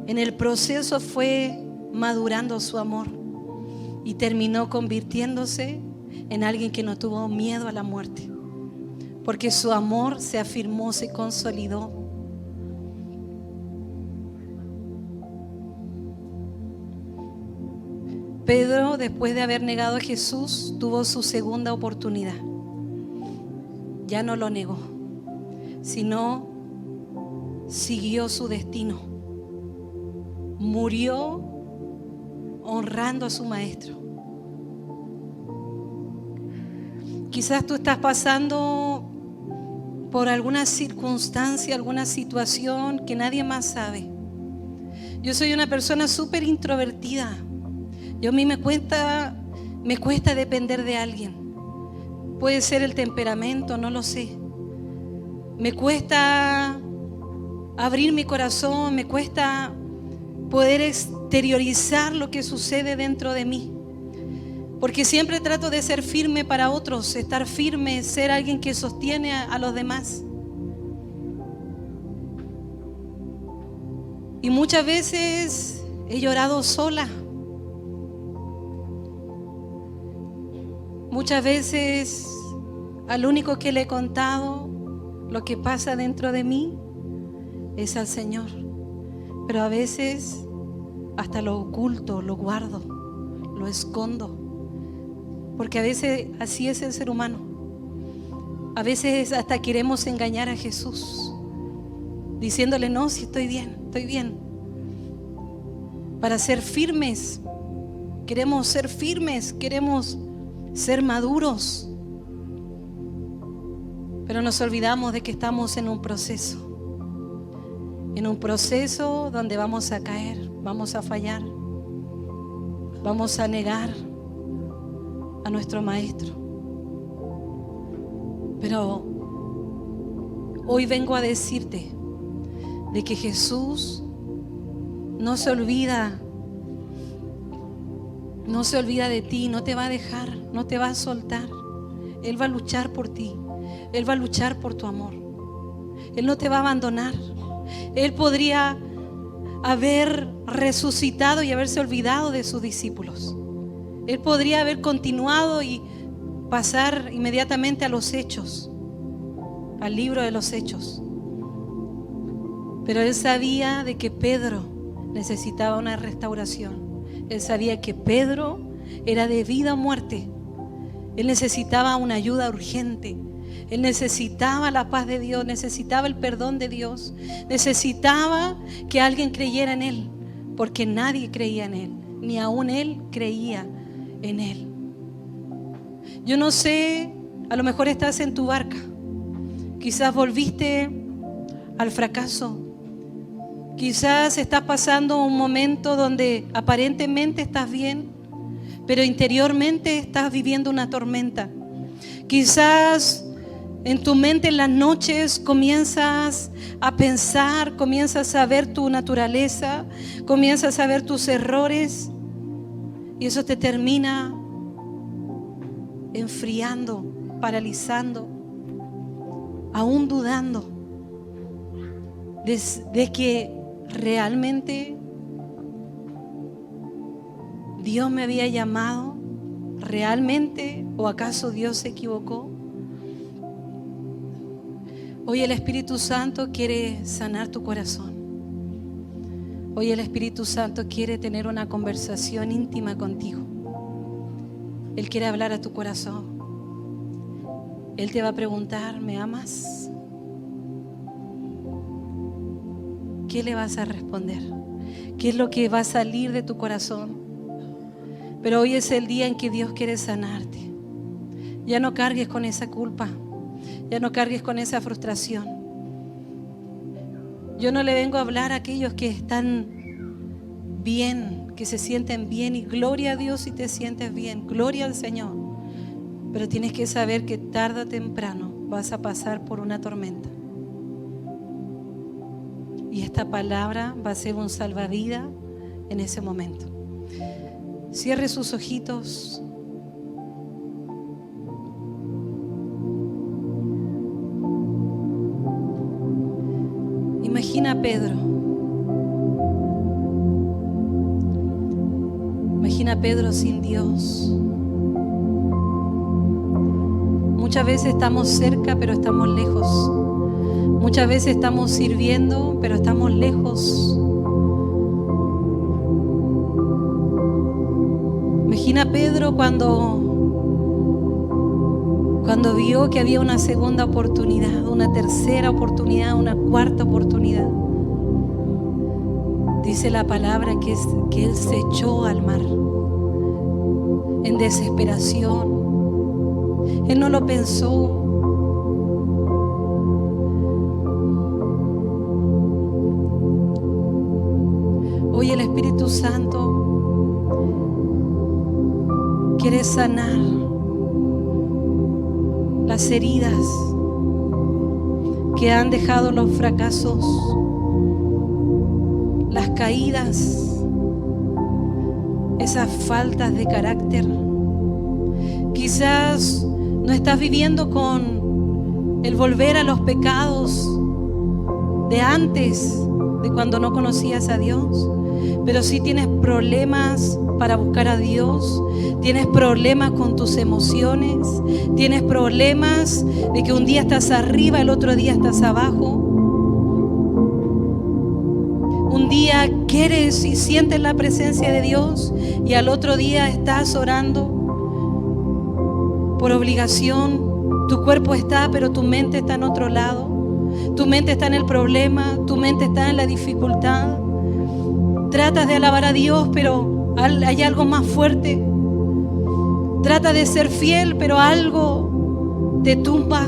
Speaker 1: en el proceso fue madurando su amor y terminó convirtiéndose en alguien que no tuvo miedo a la muerte, porque su amor se afirmó, se consolidó. Pedro, después de haber negado a Jesús, tuvo su segunda oportunidad. Ya no lo negó, sino siguió su destino. Murió honrando a su maestro. Quizás tú estás pasando por alguna circunstancia, alguna situación que nadie más sabe. Yo soy una persona súper introvertida. A mí me cuesta depender de alguien. Puede ser el temperamento, no lo sé. Me cuesta abrir mi corazón, me cuesta poder exteriorizar lo que sucede dentro de mí. Porque siempre trato de ser firme para otros, estar firme, ser alguien que sostiene a los demás. Y muchas veces he llorado sola. Muchas veces al único que le he contado lo que pasa dentro de mí es al Señor. Pero a veces hasta lo oculto, lo guardo, lo escondo. Porque a veces así es el ser humano. A veces hasta queremos engañar a Jesús, diciéndole, no, si estoy bien, estoy bien. Para ser firmes, queremos ser firmes, queremos ser maduros, pero nos olvidamos de que estamos en un proceso donde vamos a caer, vamos a fallar, vamos a negar a nuestro maestro. Pero hoy vengo a decirte de que Jesús no se olvida de ti, no te va a dejar, no te va a soltar. Él va a luchar por ti, Él va a luchar por tu amor. Él no te va a abandonar. Él podría haber resucitado y haberse olvidado de sus discípulos. Él podría haber continuado y pasar inmediatamente a los Hechos, al libro de los Hechos. Pero él sabía de que Pedro necesitaba una restauración. Él sabía que Pedro era de vida o muerte. Él necesitaba una ayuda urgente. Él necesitaba la paz de Dios, necesitaba el perdón de Dios, necesitaba que alguien creyera en él, porque nadie creía en él, ni aún él creía en él. Yo no sé, a lo mejor estás en tu barca, quizás volviste al fracaso, quizás estás pasando un momento donde aparentemente estás bien, pero interiormente estás viviendo una tormenta. Quizás en tu mente en las noches comienzas a pensar, comienzas a ver tu naturaleza, comienzas a ver tus errores y eso te termina enfriando, paralizando, aún dudando de que realmente Dios me había llamado, realmente, o acaso Dios se equivocó. Hoy el Espíritu Santo quiere sanar tu corazón. Hoy el Espíritu Santo quiere tener una conversación íntima contigo. Él quiere hablar a tu corazón. Él te va a preguntar, ¿me amas? ¿Qué le vas a responder? ¿Qué es lo que va a salir de tu corazón? Pero hoy es el día en que Dios quiere sanarte. Ya no cargues con esa culpa. Ya no cargues con esa frustración. Yo no le vengo a hablar a aquellos que están bien, que se sienten bien, y gloria a Dios si te sientes bien, gloria al Señor. Pero tienes que saber que tarde o temprano vas a pasar por una tormenta. Y esta palabra va a ser un salvavidas en ese momento. Cierre sus ojitos. Imagina a Pedro. Imagina a Pedro sin Dios. Muchas veces estamos cerca, pero estamos lejos. Muchas veces estamos sirviendo, pero estamos lejos. Imagina a Pedro cuando vio que había una segunda oportunidad, una tercera oportunidad, una cuarta oportunidad. Dice la palabra que él se echó al mar en desesperación. Él no lo pensó. Hoy el Espíritu Santo quiere sanar las heridas que han dejado los fracasos, las caídas, esas faltas de carácter. Quizás no estás viviendo con el volver a los pecados de antes, de cuando no conocías a Dios, pero sí tienes problemas para buscar a Dios, tienes problemas con tus emociones, tienes problemas de que un día estás arriba, el otro día estás abajo. Un día quieres y sientes la presencia de Dios y al otro día estás orando por obligación. Tu cuerpo está, pero tu mente está en otro lado. Tu mente está en el problema, tu mente está en la dificultad. Tratas de alabar a Dios, pero hay algo más fuerte. Trata de ser fiel, pero algo te tumba,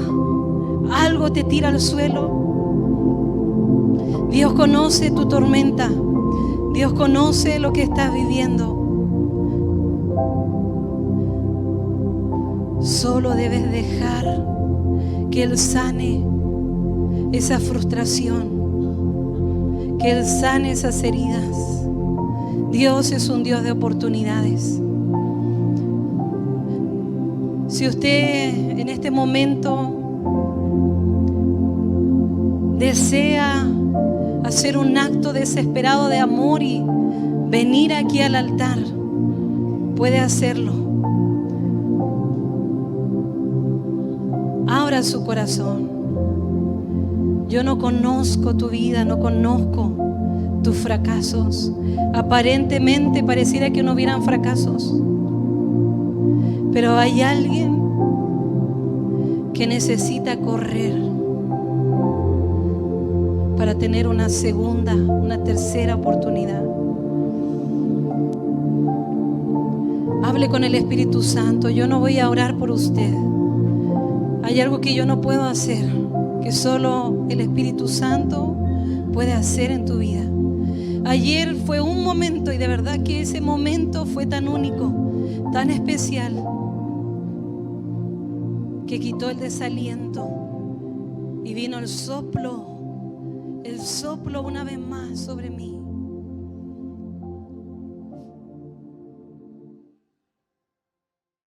Speaker 1: algo te tira al suelo. Dios conoce tu tormenta. Dios conoce lo que estás viviendo. Solo debes dejar que Él sane esa frustración, que Él sane esas heridas. Dios es un Dios de oportunidades. Si usted en este momento desea hacer un acto desesperado de amor y venir aquí al altar, puede hacerlo. Abra su corazón. Yo no conozco tu vida, no conozco tus fracasos. Aparentemente pareciera que no hubieran fracasos, pero hay alguien que necesita correr para tener una segunda, una tercera oportunidad. Hable con el Espíritu Santo. Yo no voy a orar por usted. Hay algo que yo no puedo hacer, que solo el Espíritu Santo puede hacer en tu vida. Ayer fue un momento, y de verdad que ese momento fue tan único, tan especial, que quitó el desaliento y vino el soplo una vez más sobre mí.